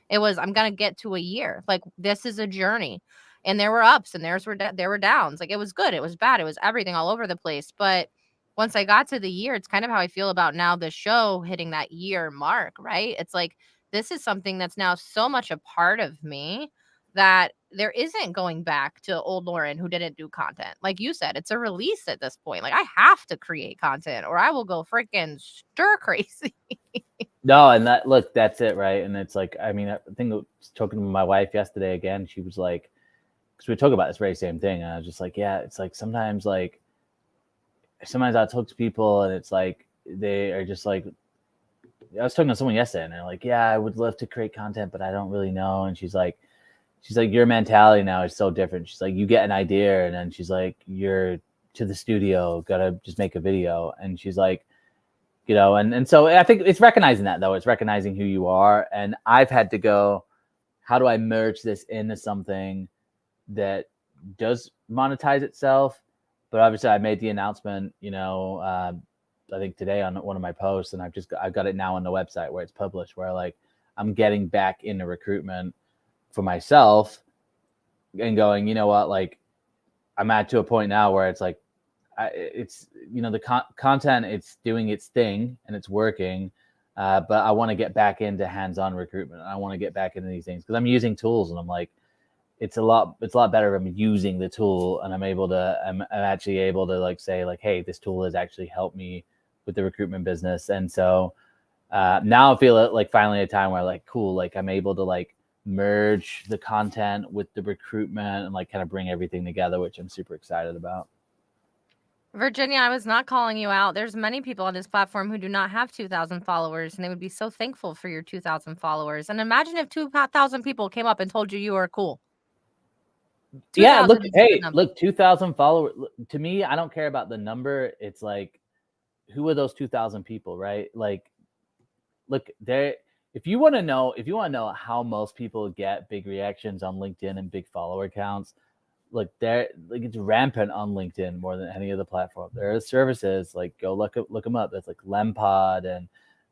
It was, I'm gonna get to a year. Like this is a journey, and there were ups and there were downs. Like it was good, it was bad, it was everything all over the place. But once I got to the year, it's kind of how I feel about now the show hitting that year mark. Right? It's like this is something that's now so much a part of me that there isn't going back to old Lauren who didn't do content. Like you said, it's a release at this point. Like I have to create content or I will go freaking stir crazy. no, and that's it, right? And it's like, I mean, I think I was talking to my wife yesterday again. She was like, because we were talking about this very same thing, and I was just like, yeah, it's like sometimes I talk to people and it's like they are just like, I was talking to someone yesterday and they're like, yeah, I would love to create content, but I don't really know. And she's like, your mentality now is so different. She's like, you get an idea and then she's like, you're to the studio, gotta just make a video. And she's like, and so I think it's recognizing that, though. It's recognizing who you are. And I've had to go, how do I merge this into something that does monetize itself? But obviously I made the announcement, I think today on one of my posts, and I've got it now on the website where it's published, where like I'm getting back into recruitment for myself and going, you know what, like I'm at to a point now where it's like, it's the content, it's doing its thing and it's working, but I want to get back into hands-on recruitment. I want to get back into these things because I'm using tools and I'm like, it's a lot better if I'm using the tool and I'm actually able to like say like, hey, this tool has actually helped me with the recruitment business. And so now I feel like finally a time where like, cool, like I'm able to like merge the content with the recruitment and like kind of bring everything together, which I'm super excited about. Virginia, I was not calling you out. There's many people on this platform who do not have 2,000 followers, and they would be so thankful for your 2,000 followers. And imagine if 2,000 people came up and told you you were cool. Yeah, look, 2,000 is a good hey, number. look, 2,000 followers. To me, I don't care about the number. It's like, who are those 2,000 people, right? Like, look, if you want to know how most people get big reactions on LinkedIn and big follower counts, look, it's rampant on LinkedIn more than any other platform. There are services like, go look them up. That's like Lempod and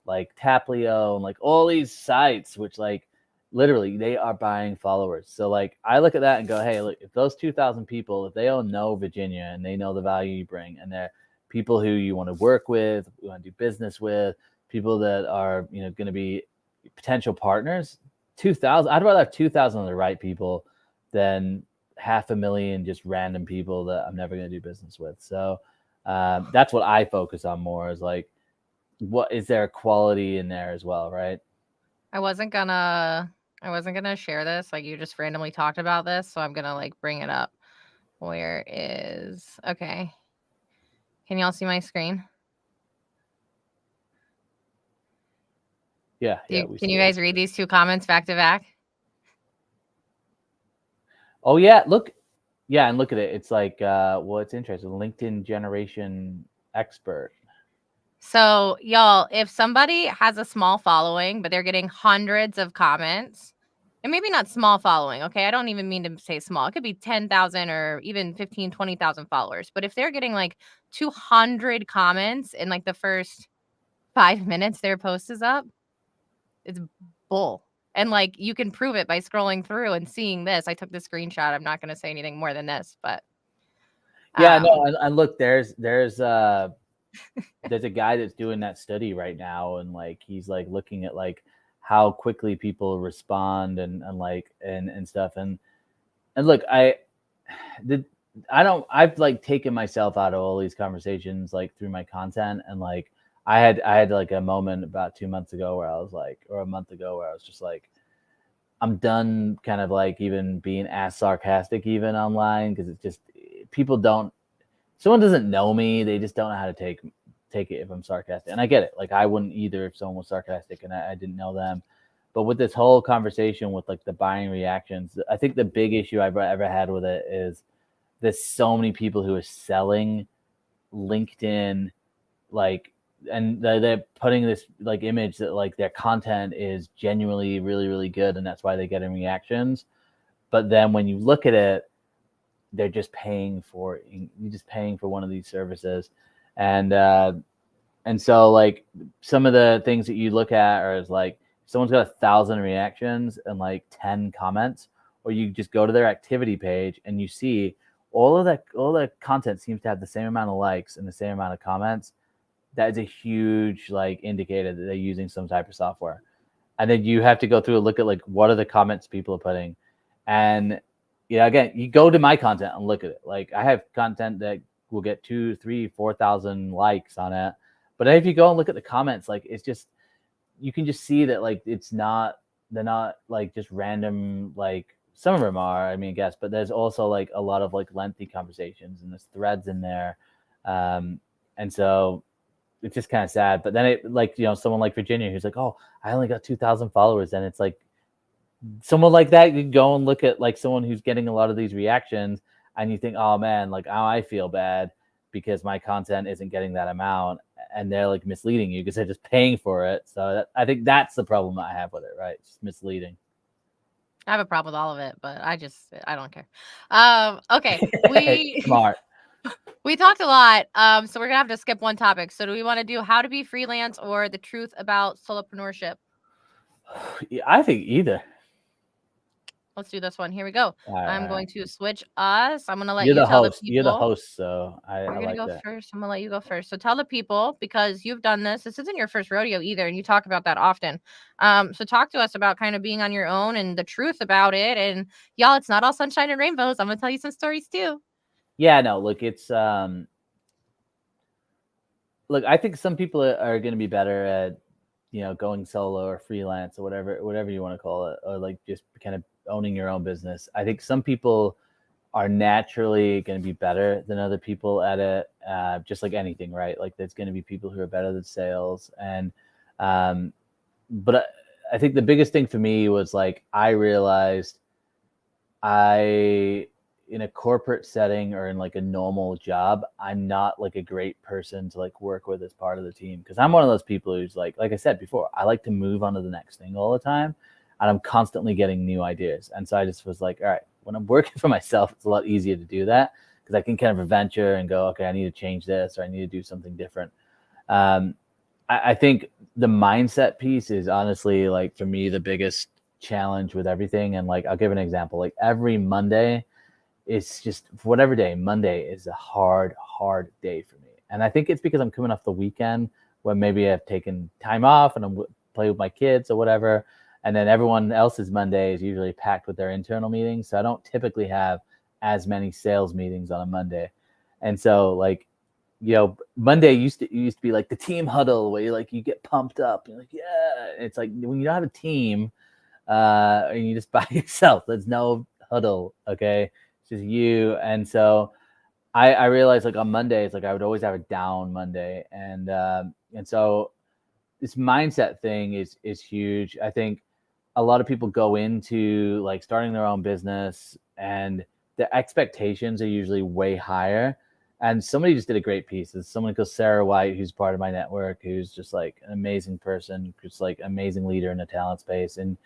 like Taplio and like all these sites, which like literally they are buying followers. So like I look at that and go, hey, look, if those 2,000 people, if they all know Virginia and they know the value you bring, and they're people who you want to work with, you want to do business with, people that are going to be potential partners, 2,000. I'd rather have 2,000 of the right people than 500,000 just random people that I'm never going to do business with. So that's what I focus on more, is like, what is there quality in there as well, right? I wasn't gonna share this. Like you just randomly talked about this, so I'm gonna like bring it up. Where is okay? Can y'all see my screen? Yeah, Can you guys read these two comments back to back? Oh yeah, look, yeah, and look at it. It's like, well, it's interesting. LinkedIn generation expert. So, y'all, if somebody has a small following, but they're getting hundreds of comments, and maybe not small following, okay? I don't even mean to say small. It could be 10,000 or even 15, 20,000 followers. But if they're getting like 200 comments in like the first 5 minutes their post is up, it's bull. And like you can prove it by scrolling through and seeing this. I took the screenshot. I'm not going to say anything more than this, but Yeah, no, um and look, there's a guy that's doing that study right now, and like he's like looking at like how quickly people respond and like and stuff. And look, did I don't I've like taken myself out of all these conversations like through my content, and like I had like a moment about 2 months ago where I was like, or a month ago, where I was just like, I'm done kind of like even being as sarcastic even online, because it's just people don't, someone doesn't know me, they just don't know how to take it if I'm sarcastic. And I get it. Like I wouldn't either if someone was sarcastic and I didn't know them. But with this whole conversation with like the buying reactions, I think the big issue I've ever had with it is there's so many people who are selling LinkedIn, like, and they're putting this like image that like their content is genuinely really really good, and that's why they're getting reactions. But then when you look at it, they're just paying for, you're just paying for one of these services. And uh and so like some of the things that you look at are is like someone's got 1,000 reactions and like 10 comments, or you just go to their activity page and you see all the content seems to have the same amount of likes and the same amount of comments. That is a huge like indicator that they're using some type of software. And then you have to go through and look at like what are the comments people are putting. And yeah, again, you go to my content and look at it. Like I have content that will get 2, 3, 4,000 likes on it. But if you go and look at the comments, like it's just, you can just see that like it's not, they're not like just random, like some of them are, I mean, I guess, but there's also like a lot of like lengthy conversations and there's threads in there. And so it's just kind of sad. But then it, like, someone like Virginia who's like, oh, I only got 2,000 followers, and it's like someone like that, you go and look at like someone who's getting a lot of these reactions, and you think, oh man, like, oh, I feel bad because my content isn't getting that amount, and they're like misleading you because they're just paying for it. So I think that's the problem I have with it, right? It's just misleading. I have a problem with all of it, but I don't care. Okay. We Smart. we talked a lot. So we're gonna have to skip one topic. So do we want to do how to be freelance or the truth about solopreneurship? Yeah, I think either. Let's do this one. Here we go. All right, I'm all right. going to switch us. I'm gonna let You're you the tell the host. You're the people. host, so I You're gonna like go that. first. I'm gonna let you go first. So tell the people, because you've done this. This isn't your first rodeo either, and you talk about that often. So talk to us about kind of being on your own and the truth about it. And y'all, it's not all sunshine and rainbows. I'm gonna tell you some stories too. Yeah, no, look, it's look, I think some people are going to be better at, going solo or freelance or whatever you want to call it, or like just kind of owning your own business. I think some people are naturally going to be better than other people at it, just like anything, right? Like there's going to be people who are better than sales, and um, but I think the biggest thing for me was like I realized I, in a corporate setting or in like a normal job, I'm not like a great person to like work with as part of the team, because I'm one of those people who's like I said before, I like to move on to the next thing all the time, and I'm constantly getting new ideas. And so I just was like, all right, when I'm working for myself, it's a lot easier to do that because I can kind of adventure and go, okay, I need to change this or I need to do something different. Um, I think the mindset piece is honestly like for me the biggest challenge with everything. And like I'll give an example. Like every Monday, it's just whatever day, Monday is a hard day for me. And I think it's because I'm coming off the weekend when maybe I've taken time off and I'm play with my kids or whatever. And then everyone else's Monday is usually packed with their internal meetings. So I don't typically have as many sales meetings on a Monday. And so like, Monday used to be like the team huddle where you get pumped up. You're like, yeah. It's like when you don't have a team, and you just by yourself, there's no huddle. Okay. It's just you. And so I realized like on Mondays, like I would always have a down Monday. And so this mindset thing is huge. I think a lot of people go into like starting their own business and the expectations are usually way higher And somebody just did a great piece. It's someone called Sarah White, who's part of my network, who's just like an amazing person, just like amazing leader in the talent space. And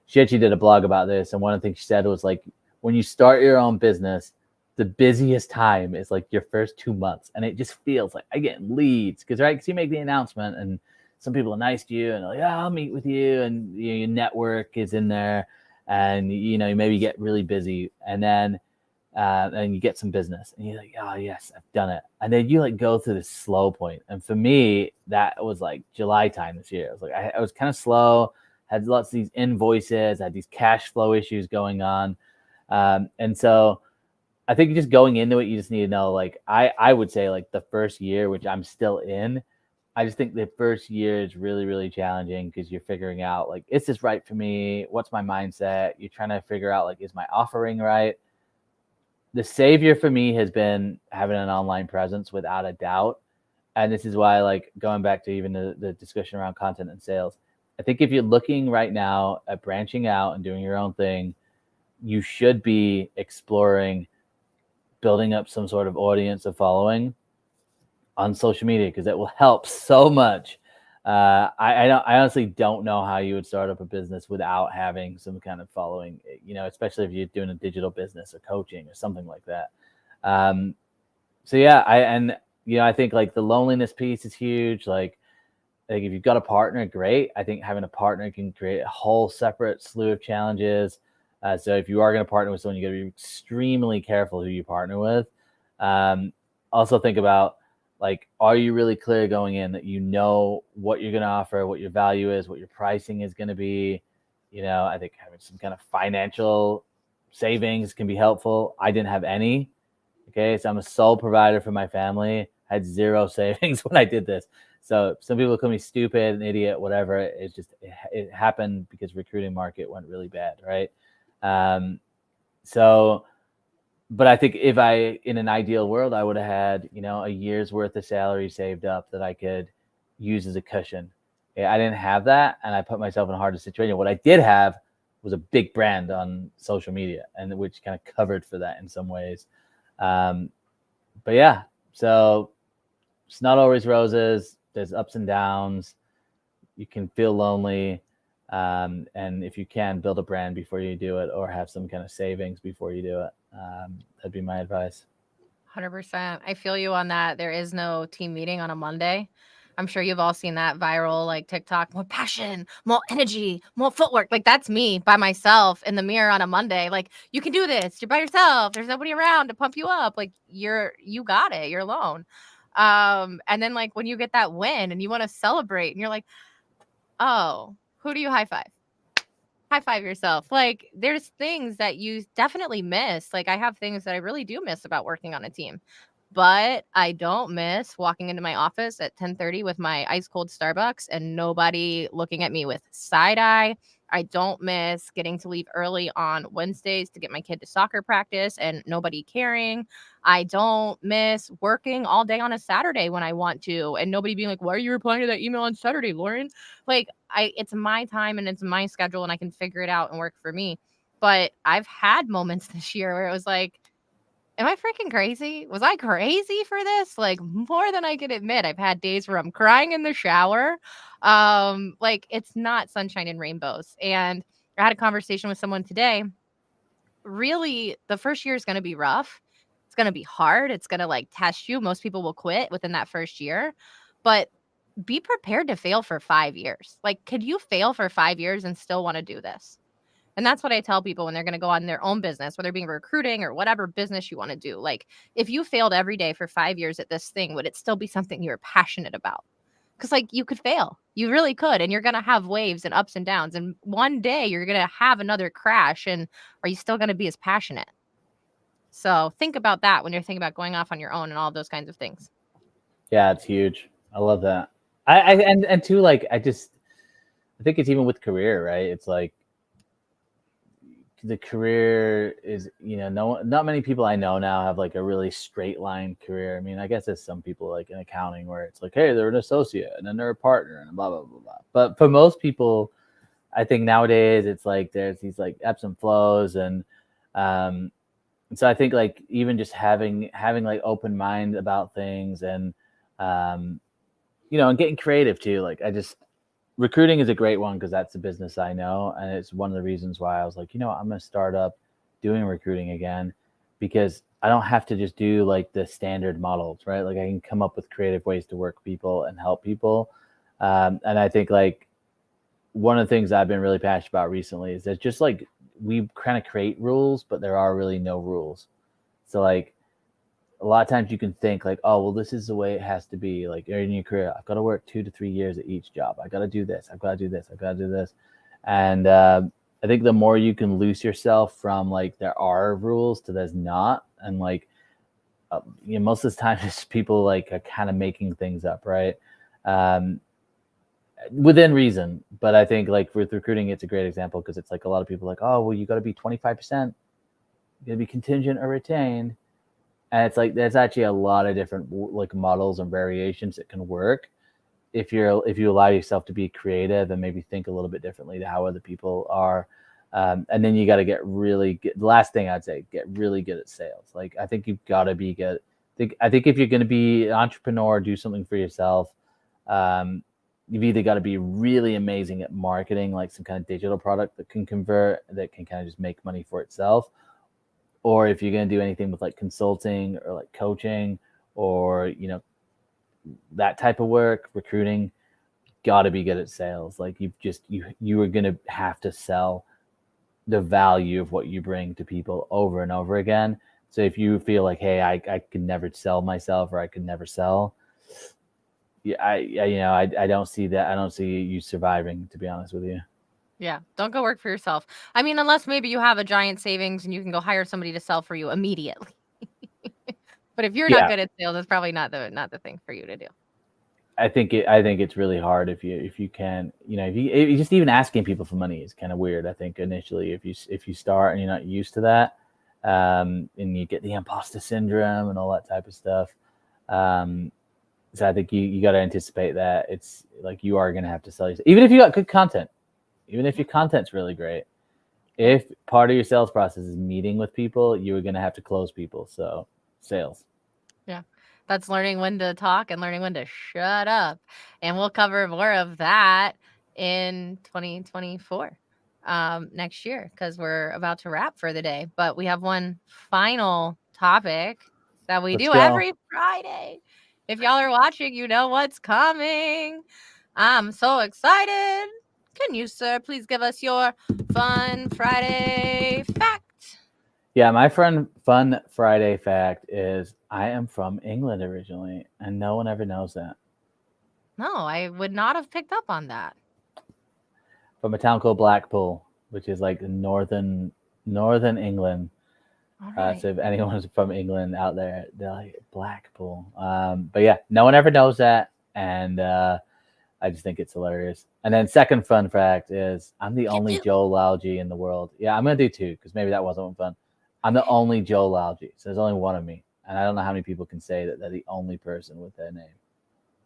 she actually did a blog about this. And one of the things she said was like, when you start your own business, the busiest time is like your first 2 months. And it just feels like I get leads because, right, because you make the announcement and some people are nice to you and like, yeah, I'll meet with you. And you know, your network is in there and, you know, you maybe get really busy. And you get some business and you're like, oh yes, I've done it. And then you like go through this slow point. And for me, that was like July time this year. I was like, I was kind of slow, had lots of these invoices, had these cash flow issues going on. And so I think just going into it, you just need to know, like, I would say like the first year, which I'm still in, I just think the first year is really, really challenging because you're figuring out like, is this right for me? What's my mindset? You're trying to figure out like, is my offering right? The savior for me has been having an online presence without a doubt. And this is why, like, going back to even the discussion around content and sales, I think if you're looking right now at branching out and doing your own thing, you should be exploring building up some sort of audience of following on social media because it will help so much. I honestly don't know how you would start up a business without having some kind of following, you know, especially if you're doing a digital business or coaching or something like that. Um, so yeah, I think like the loneliness piece is huge. Like if you've got a partner, great. I think having a partner can create a whole separate slew of challenges. So if you are going to partner with someone, you got to be extremely careful who you partner with. Also think about, like, are you really clear going in that you know what you're going to offer, what your value is, what your pricing is going to be? You know, I think having some kind of financial savings can be helpful. I didn't have any. Okay, so I'm a sole provider for my family. I had zero savings when I did this. So some people call me stupid, an idiot, whatever. It's just it happened because recruiting market went really bad, right? Um, so but I think if I, in an ideal world, I would have had, you know, a year's worth of salary saved up that I could use as a cushion. Yeah, I didn't have that, and I put myself in a harder situation. What I did have was a big brand on social media, and which kind of covered for that in some ways. Um, but yeah, so it's not always roses. There's ups and downs. You can feel lonely. And if you can, build a brand before you do it or have some kind of savings before you do it. That'd be my advice. 100%. I feel you on that. There is no team meeting on a Monday. I'm sure you've all seen that viral like TikTok, more passion, more energy, more footwork. Like that's me by myself in the mirror on a Monday. Like you can do this. You're by yourself. There's nobody around to pump you up. Like you got it. You're alone. And then like when you get that win and you want to celebrate and you're like, "Oh, who do you high five?" High five yourself. Like, there's things that you definitely miss. Like, I have things that I really do miss about working on a team, but I don't miss walking into my office at 10:30 with my ice cold Starbucks and nobody looking at me with side eye. I don't miss getting to leave early on Wednesdays to get my kid to soccer practice and nobody caring. I don't miss working all day on a Saturday when I want to and nobody being like, "Why are you replying to that email on Saturday, Lauren?" Like, it's my time and it's my schedule and I can figure it out and work for me. But I've had moments this year where it was like, am I freaking crazy? Was I crazy for this? Like more than I can admit. I've had days where I'm crying in the shower. Like it's not sunshine and rainbows. And I had a conversation with someone today. Really, the first year is going to be rough. It's going to be hard. It's going to like test you. Most people will quit within that first year. But be prepared to fail for 5 years. Like, could you fail for 5 years and still wanna do this? And that's what I tell people when they're gonna go on their own business, whether it be recruiting or whatever business you wanna do. Like, if you failed every day for 5 years at this thing, would it still be something you're passionate about? Because like, you could fail. You really could, and you're gonna have waves and ups and downs, and one day you're gonna have another crash, and are you still gonna be as passionate? So, think about that when you're thinking about going off on your own and all those kinds of things. Yeah, it's huge. I love that. And too, like, I think it's even with career, right? It's like the career is, you know, not many people I know now have like a really straight line career. I mean, I guess there's some people like in accounting where it's like, hey, they're an associate and then they're a partner and blah blah blah blah. But for most people, I think nowadays it's like there's these like ebbs and flows, and um, And so I think like even just having like open mind about things, and um, and getting creative too. Like I just recruiting is a great one because that's a business I know, and it's one of the reasons why I was like, I'm going to start up doing recruiting again, because I don't have to just do like the standard models, right? Like I can come up with creative ways to work people and help people. And I think like one of the things I've been really passionate about recently is that just like we kind of create rules, but there are really no rules. So like a lot of times you can think like, oh, well, this is the way it has to be. Like in your career, I've got to work 2 to 3 years at each job. I got to do this. I've got to do this. I've got to do this. And I think the more you can loose yourself from like there are rules to there's not, and like most of the time it's people like are kind of making things up, right? Um, Within reason. But I think like with recruiting, it's a great example because it's like a lot of people like, oh, well, you got to be 25%, you got to be contingent or retained. And it's like there's actually a lot of different like models and variations that can work if you allow yourself to be creative and maybe think a little bit differently to how other people are. And then you got to get really good. The last thing I'd say, get really good at sales. Like I think you've got to be good. I think if you're going to be an entrepreneur, do something for yourself, um, you've either got to be really amazing at marketing, like some kind of digital product that can convert, that can kind of just make money for itself, or if you're going to do anything with like consulting or like coaching or that type of work, recruiting, got to be good at sales. Like you are going to have to sell the value of what you bring to people over and over again. So if you feel like, hey, I can never sell myself, or I could never sell, yeah, I don't see that. I don't see you surviving, to be honest with you. Yeah, don't go work for yourself. I mean, unless maybe you have a giant savings and you can go hire somebody to sell for you immediately. But if you're not Yeah, good at sales, it's probably not the thing for you to do. I think it's really hard if you can, if you just even asking people for money is kind of weird. I think initially if you start and you're not used to that, and you get the imposter syndrome and all that type of stuff. um, so I think you got to anticipate that it's like you are going to have to sell yourself, even if you got good content, even if Yeah, your content's really great. yeah, If part of your sales process is meeting with people, you are going to have to close people. So sales. yeah. That's learning when to talk and learning when to shut up. And we'll cover more of that in 2024 next year because we're about to wrap for the day. But we have one final topic that we Let's do go. every Friday. If y'all are watching, you know what's coming. I'm so excited. Can you, sir, please give us your fun Friday fact? Yeah, my fun Friday fact is I am from England originally, and no one ever knows that. No, I would not have picked up on that. From a town called Blackpool, which is like northern England. All right. So if anyone's from England out there, they're like Blackpool. But yeah, no one ever knows that, and I just think it's hilarious. And then second fun fact is I'm the Get only two. Joe Lalgee in the world. Yeah, I'm gonna do two because maybe that wasn't fun. I'm the only Joe Lalgee, so there's only one of me, and I don't know how many people can say that they're the only person with their name.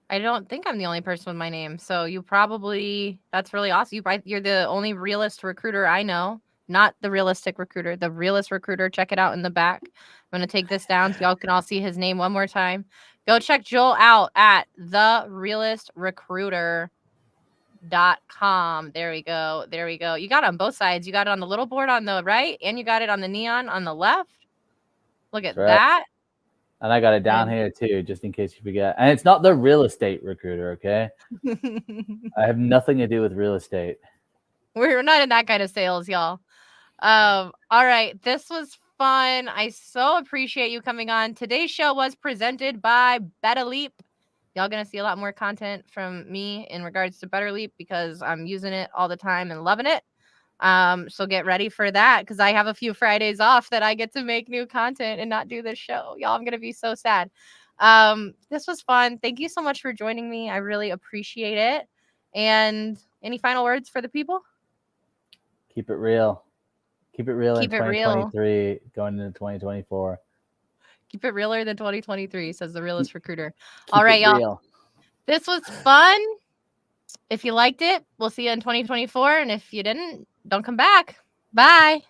I don't think I'm the only person with my name. So you probably that's really awesome. You're the only realist recruiter I know. Not the realistic recruiter, the realist recruiter. Check it out in the back. I'm gonna take this down so y'all can all see his name one more time. Go check Joel out at therealistrecruiter.com. There we go. There we go. You got it on both sides. You got it on the little board on the right, and you got it on the neon on the left. Look That's at right. that. And I got it down And here too, just in case you forget. And it's not the real estate recruiter, okay? I have nothing to do with real estate. we're not in that kind of sales, y'all. All right. This was fun. I so appreciate you coming on. Today's show was presented by Better Leap. Y'all gonna see a lot more content from me in regards to Better Leap because I'm using it all the time and loving it. So get ready for that because I have a few Fridays off that I get to make new content and not do this show. Y'all, I'm gonna be so sad. This was fun. Thank you so much for joining me. I really appreciate it. And any final words for the people? Keep it real. Keep it real in Keep it real. 2023, going into 2024. Keep it realer than 2023, says the Keep realist recruiter. All keep it right, y'all. real. This was fun. If you liked it, we'll see you in 2024. And if you didn't, don't come back. Bye.